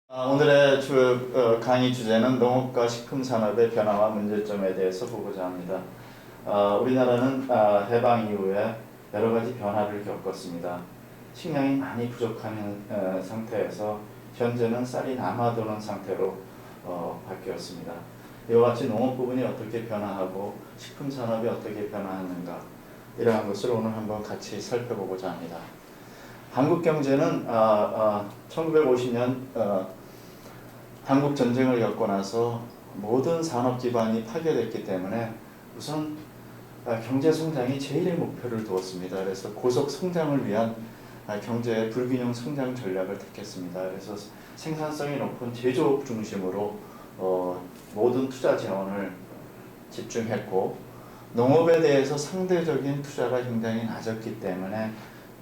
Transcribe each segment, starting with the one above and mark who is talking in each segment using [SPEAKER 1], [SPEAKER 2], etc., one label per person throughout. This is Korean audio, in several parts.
[SPEAKER 1] 오늘의 강의 주제는 농업과 식품산업의 변화와 문제점에 대해서 보고자 합니다. 우리나라는 해방 이후에 여러 가지 변화를 겪었습니다. 식량이 많이 부족한 상태에서 현재는 쌀이 남아도는 상태로 바뀌었습니다. 이와 같이 농업 부분이 어떻게 변화하고 식품산업이 어떻게 변화하는가, 이러한 것을 오늘 한번 같이 살펴보고자 합니다. 한국 경제는 1950년 한국 전쟁을 겪고 나서 모든 산업 기반이 파괴됐기 때문에 우선 경제 성장이 제일의 목표를 두었습니다. 그래서 고속 성장을 위한 경제의 불균형 성장 전략을 택했습니다. 그래서 생산성이 높은 제조업 중심으로 모든 투자 지원을 집중했고, 농업에 대해서 상대적인 투자가 굉장히 낮았기 때문에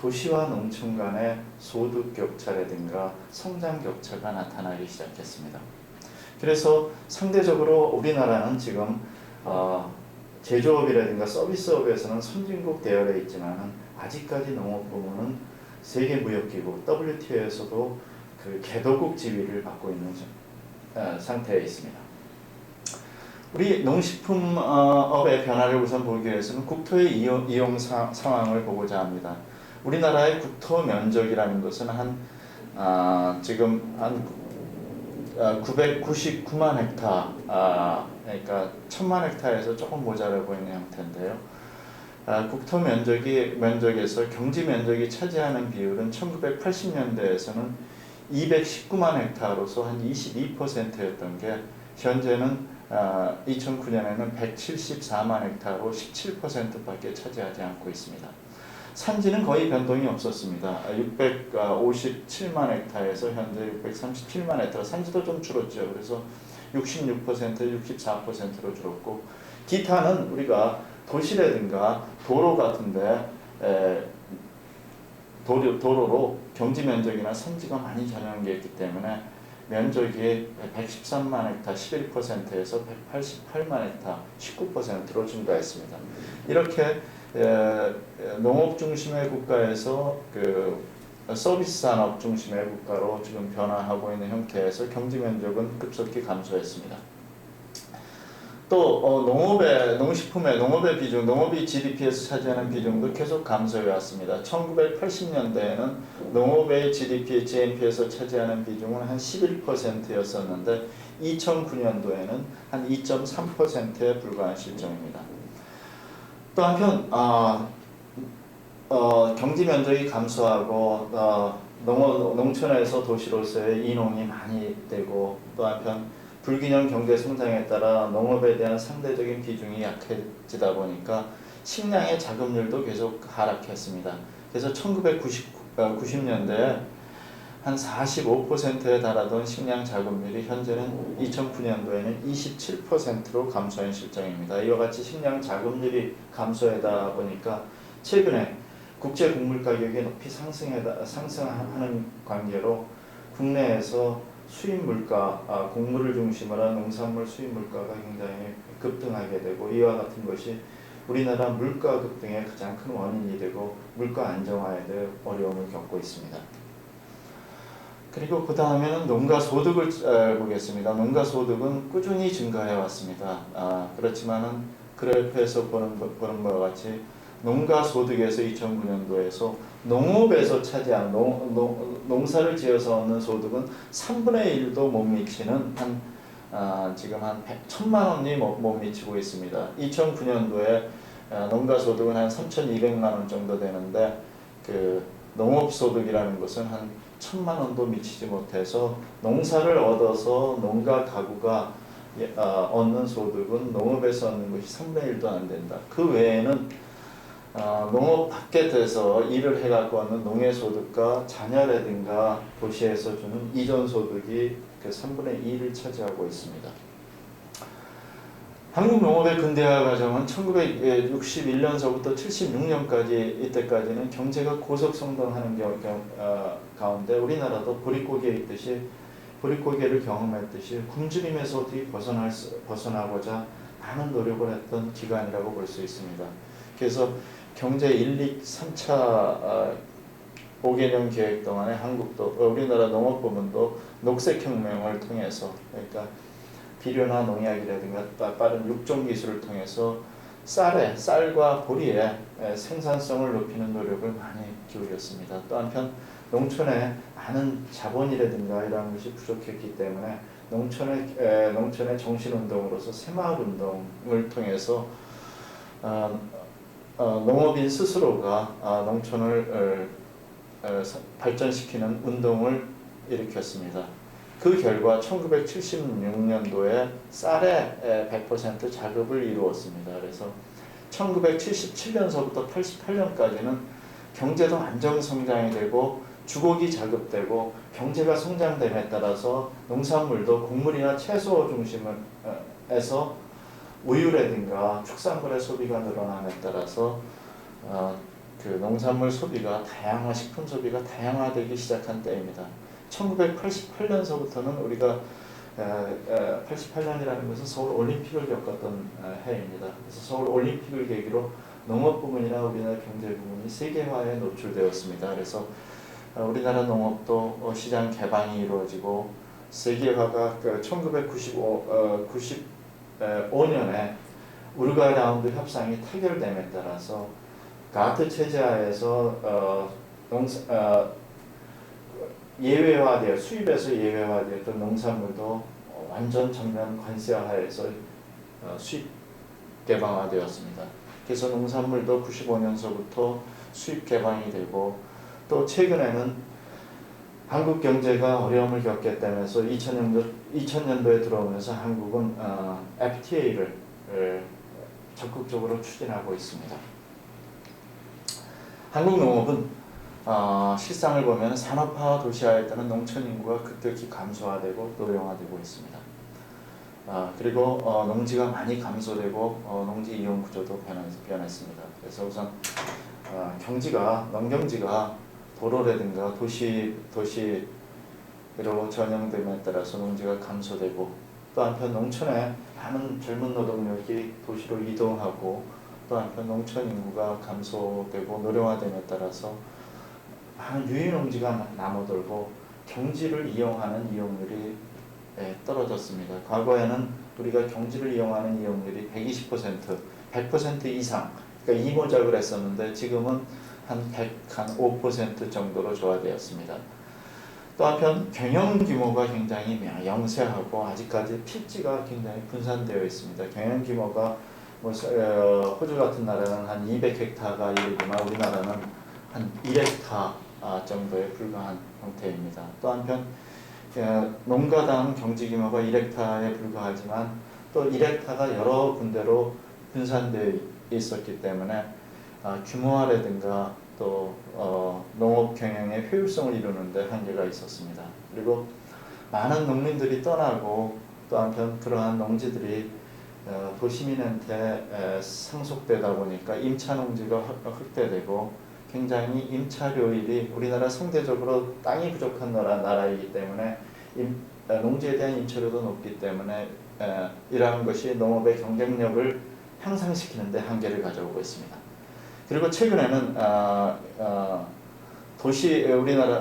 [SPEAKER 1] 도시와 농촌 간의 소득 격차라든가 성장 격차가 나타나기 시작했습니다. 그래서 상대적으로 우리나라는 지금 제조업이라든가 서비스업에서는 선진국 대열에 있지만 아직까지 농업 부문은 세계무역기구 WTO에서도 그 개도국 지위를 받고 있는 상태에 있습니다. 우리 농식품업의 변화를 우선 보기 위해서는 국토의 이용 상황을 보고자 합니다. 우리나라의 국토 면적이라는 것은 지금 한 999만 헥타, 그러니까 1000만 헥타에서 조금 모자라 보이는 형태인데요. 국토 면적에서 경지 면적이 차지하는 비율은 1980년대에서는 219만 헥타로서 한 22%였던 게 현재는 2009년에는 174만 헥타로 17%밖에 차지하지 않고 있습니다. 산지는 거의 변동이 없었습니다. 657만 헥타에서 현재 637만 헥타, 산지도 좀 줄었죠. 그래서 66%, 64%로 줄었고, 기타는 우리가 도시라든가 도로 같은데 도로로 경지 면적이나 산지가 많이 전용되어 있기 때문에 면적이 113만 헥타 11%에서 188만 헥타 19%로 증가했습니다. 이렇게 농업 중심의 국가에서 그 서비스 산업 중심의 국가로 지금 변화하고 있는 형태에서 경지 면적은 급속히 감소했습니다. 또 농업의 비중, 농업이 GDP에서 차지하는 비중도 계속 감소해 왔습니다. 1980년대에는 농업의 GDP, GNP에서 차지하는 비중은 한 11%였었는데 2009년도에는 한 2.3%에 불과한 실정입니다. 또 한편 경지 면적이 감소하고 농촌에서 도시로서의 이농이 많이 되고, 또 한편 불균형 경제 성장에 따라 농업에 대한 상대적인 비중이 약해지다 보니까 식량의 자급률도 계속 하락했습니다. 그래서 1990년대에 한 45%에 달하던 식량 자급률이 현재는 2009년도에는 27%로 감소한 실정입니다. 이와 같이 식량 자급률이 감소하다 보니까 최근에 국제 곡물 가격이 높이 상승하는 관계로 국내에서 수입 물가, 곡물을 중심으로 한 농산물 수입 물가가 굉장히 급등하게 되고, 이와 같은 것이 우리나라 물가 급등의 가장 큰 원인이 되고 물가 안정화에 대해 어려움을 겪고 있습니다. 그리고 그 다음에는 농가 소득을 보겠습니다. 농가 소득은 꾸준히 증가해 왔습니다. 그렇지만은 그래프에서 보는 것과 같이 농가 소득에서 2009년도에서 농업에서 차지한 농사를 지어서 얻는 소득은 3분의 1도 못 미치는 지금 한 1,000만 원이 못 미치고 있습니다. 2009년도에 농가 소득은 한 3,200만 원 정도 되는데, 그 농업 소득이라는 것은 한 1,000만 원도 미치지 못해서 농사를 얻어서 농가 가구가 얻는 소득은 농업에서 얻는 것이 3분의 1도 안 된다. 그 외에는 농업 밖에서 일을 해갖고 얻는 농해소득과 자녀라든가 도시에서 주는 이전소득이 그 3분의 2를 차지하고 있습니다. 한국 농업의 근대화 과정은 1961년서부터 76년까지 이때까지는 경제가 고속 성장하는 가운데 우리나라도 보릿고개를 경험했듯이 굶주림에서 어떻게 벗어나고자 많은 노력을 했던 기간이라고 볼 수 있습니다. 그래서 경제 1, 2, 3차 5개년 계획 동안에 한국도 우리나라 농업부문도 녹색혁명을 통해서 그러니까 비료나 농약이라든가 빠른 육종 기술을 통해서 쌀과 보리의 생산성을 높이는 노력을 많이 기울였습니다. 또 한편 농촌에 많은 자본이라든가 이런 것이 부족했기 때문에 농촌의 정신운동으로서 새마을운동을 통해서 농업인 스스로가 농촌을 발전시키는 운동을 일으켰습니다. 그 결과 1976년도에 쌀의 100% 자급을 이루었습니다. 그래서 1977년서부터 88년까지는 경제도 안정성장이 되고 주곡이 자급되고 경제가 성장됨에 따라서 농산물도 곡물이나 채소 중심에서 우유라든가 축산물의 소비가 늘어남에 따라서 그 농산물 소비가 식품 소비가 다양화되기 시작한 때입니다. 1988년서부터는 우리가 88년이라는 것은 서울 올림픽을 겪었던 해입니다. 그래서 서울 올림픽을 계기로 농업 부문이나 우리나라 경제 부문이 세계화에 노출되었습니다. 그래서 우리나라 농업도 시장 개방이 이루어지고 세계화가 1995년에 우루과이 라운드 협상이 타결됨에 따라서 가트 체제하에서 예외화되어 수입에서 예외화되었던 농산물도 완전 전면 관세하에서 수입 개방화되었습니다. 그래서 농산물도 95년서부터 수입 개방이 되고 또 최근에는 한국 경제가 어려움을 겪게 되면서 2000년도에 들어오면서 한국은 FTA를 적극적으로 추진하고 있습니다. 한국 농업은 실상을 보면 산업화와 도시화에 따른 농촌 인구가 급격히 감소화되고 노령화되고 있습니다. 그리고 농지가 많이 감소되고 농지 이용 구조도 변했습니다. 그래서 우선 농경지가 도로라든가 도시로 전형됨에 따라서 농지가 감소되고 또 한편 농촌에 많은 젊은 노동력이 도시로 이동하고 또 한편 농촌 인구가 감소되고 노령화됨에 따라서 많은 유인농지가 남아돌고 경지를 이용하는 이용률이 떨어졌습니다. 과거에는 우리가 경지를 이용하는 이용률이 120% 이상, 그러니까 이모작을 했었는데 지금은 한 5% 정도로 저하되었습니다. 또 한편 경영 규모가 굉장히 영세하고 아직까지 필지가 굉장히 분산되어 있습니다. 경영 규모가 호주 같은 나라는 한 200헥타가 이르지만 우리나라는 한 1헥타 정도에 불과한 형태입니다. 또 한편 농가당 경지 규모가 1헥타에 불과하지만 또 1헥타가 여러 군데로 분산되어 있었기 때문에 규모화라든가 또 농업 경영의 효율성을 이루는 데 한계가 있었습니다. 그리고 많은 농민들이 떠나고 또 한편 그러한 농지들이 도시민한테 상속되다 보니까 임차 농지가 흑대되고 굉장히 임차료율이 우리나라 상대적으로 땅이 부족한 나라이기 때문에 농지에 대한 임차료도 높기 때문에 이러한 것이 농업의 경쟁력을 향상시키는 데 한계를 가져오고 있습니다. 그리고 최근에는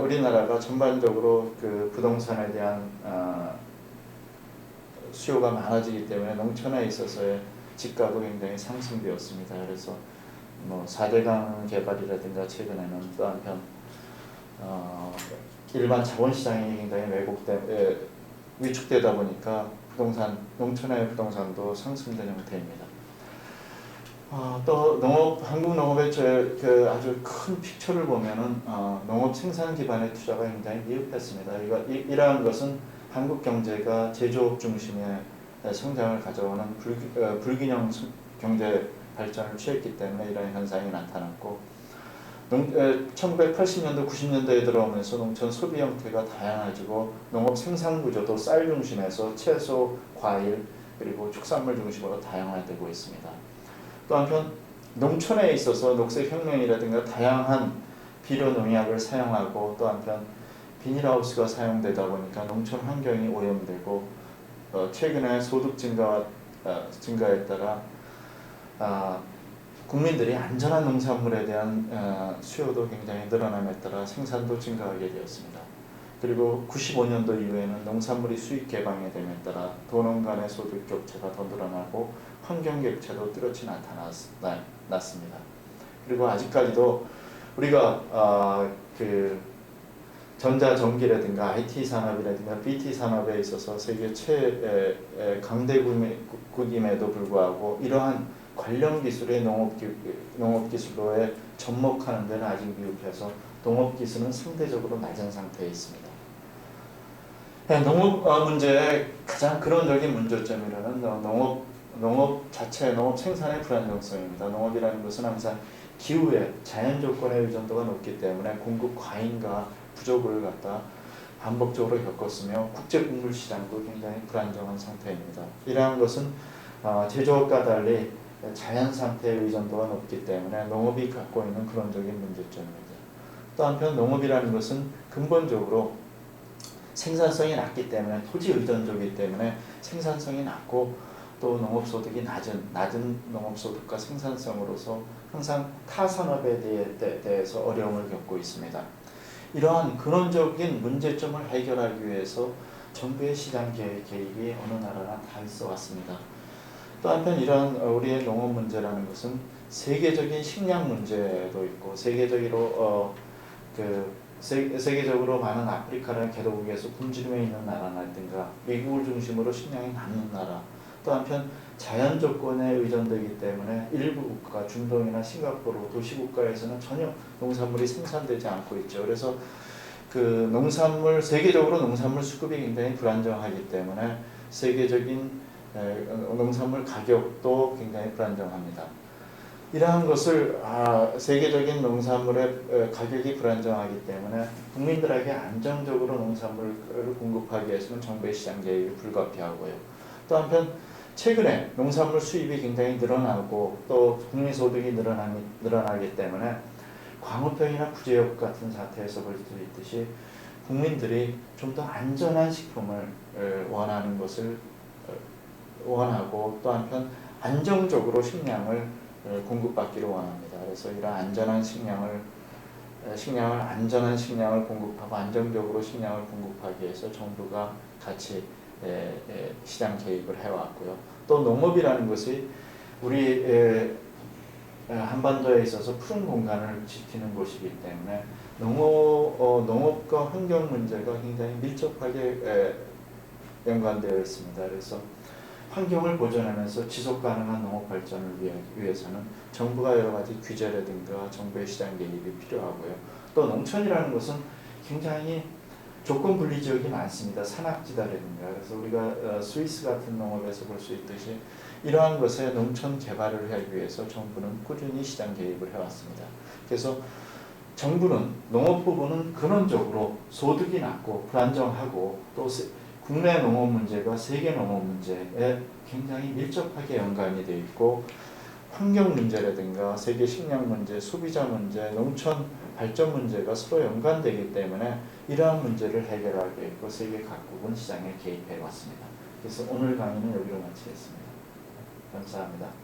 [SPEAKER 1] 우리나라가 전반적으로 그 부동산에 대한 수요가 많아지기 때문에 농촌에 있어서의 집가도 굉장히 상승되었습니다. 그래서 4대강 개발이라든가 최근에는 또 한편 일반 자본시장이 굉장히 위축되다 보니까 농촌의 부동산도 상승된 형태입니다. 또 한국 농업의 아주 큰 픽처를 보면은 농업 생산 기반의 투자가 굉장히 미흡했습니다. 이러한 것은 한국 경제가 제조업 중심의 성장을 가져오는 불균형 경제 발전을 취했기 때문에 이러한 현상이 나타났고 1980년도 90년대에 들어오면서 농촌 소비 형태가 다양해지고 농업 생산 구조도 쌀 중심에서 채소, 과일 그리고 축산물 중심으로 다양화되고 있습니다. 또 한편 농촌에 있어서 녹색혁명이라든가 다양한 비료 농약을 사용하고 또 한편 비닐하우스가 사용되다 보니까 농촌 환경이 오염되고 최근에 소득 증가에 따라 국민들이 안전한 농산물에 대한 수요도 굉장히 늘어남에 따라 생산도 증가하게 되었습니다. 그리고 95년도 이후에는 농산물이 수입 개방이 됨에 따라 도농 간의 소득 격차가 더 늘어나고 환경 격차도 뚜렷이 나타났습니다. 그리고 아직까지도 우리가 그 전자전기라든가 IT 산업이라든가 BT 산업에 있어서 세계 최강대국임에도 불구하고 이러한 관련 기술의 농업 기술로에 접목하는 데는 아직 미흡해서 농업 기술은 상대적으로 낮은 상태에 있습니다. 농업 문제의 가장 근원적인 문제점이라는 농업 자체, 농업 생산의 불안정성입니다. 농업이라는 것은 항상 기후에 자연 조건의 의존도가 높기 때문에 공급 과잉과 부족을 갖다 반복적으로 겪었으며 국제 곡물 시장도 굉장히 불안정한 상태입니다. 이러한 것은 제조업과 달리 자연 상태의 의존도가 높기 때문에 농업이 갖고 있는 근원적인 문제점입니다. 또 한편 농업이라는 것은 근본적으로 생산성이 낮기 때문에 토지 의존적이기 때문에 생산성이 낮고 또 농업소득이 낮은 농업소득과 생산성으로서 항상 타 산업에 대해서 어려움을 겪고 있습니다. 이러한 근원적인 문제점을 해결하기 위해서 정부의 시장 개입이 어느 나라나 다 있어 왔습니다. 또 한편 이러한 우리의 농업 문제라는 것은 세계적인 식량 문제도 있고 세계적으로 세계적으로 많은 아프리카나 개도국에서 굶주림에 있는 나라라든가 미국을 중심으로 식량이 남는 나라, 또 한편 자연 조건에 의존되기 때문에 일부 국가, 중동이나 싱가포르 도시국가에서는 전혀 농산물이 생산되지 않고 있죠. 그래서 세계적으로 농산물 수급이 굉장히 불안정하기 때문에 세계적인 농산물 가격도 굉장히 불안정합니다. 이러한 것을 세계적인 농산물의 가격이 불안정하기 때문에 국민들에게 안정적으로 농산물을 공급하기 위해서는 정부의 시장 개입이 불가피하고요. 또 한편 최근에 농산물 수입이 굉장히 늘어나고 또 국민소득이 늘어나기 때문에 광우병이나 구제역 같은 사태에서 볼 수 있듯이 국민들이 좀 더 안전한 식품을 원하는 것을 원하고 또 한편 안정적으로 식량을 공급받기를 원합니다. 그래서 이런 안전한 식량을 공급하고 안정적으로 식량을 공급하기 위해서 정부가 같이 시장 개입을 해왔고요. 또 농업이라는 것이 우리 한반도에 있어서 푸른 공간을 지키는 곳이기 때문에 농업과 환경 문제가 굉장히 밀접하게 연관되어 있습니다. 그래서 환경을 보존하면서 지속 가능한 농업 발전을 위해서는 정부가 여러 가지 규제라든가 정부의 시장 개입이 필요하고요. 또 농촌이라는 것은 굉장히 조건 분리 지역이 많습니다. 산악지대라든가. 그래서 우리가 스위스 같은 농업에서 볼 수 있듯이 이러한 것에 농촌 개발을 하기 위해서 정부는 꾸준히 시장 개입을 해왔습니다. 그래서 정부는 농업 부분은 근원적으로 소득이 낮고 불안정하고 또 국내 농업 문제가 세계 농업 문제에 굉장히 밀접하게 연관이 되어 있고 환경 문제라든가 세계 식량 문제, 소비자 문제, 농촌 발전 문제가 서로 연관되기 때문에 이러한 문제를 해결하기 위해 세계 각국은 시장에 개입해 왔습니다. 그래서 오늘 강의는 여기로 마치겠습니다. 감사합니다.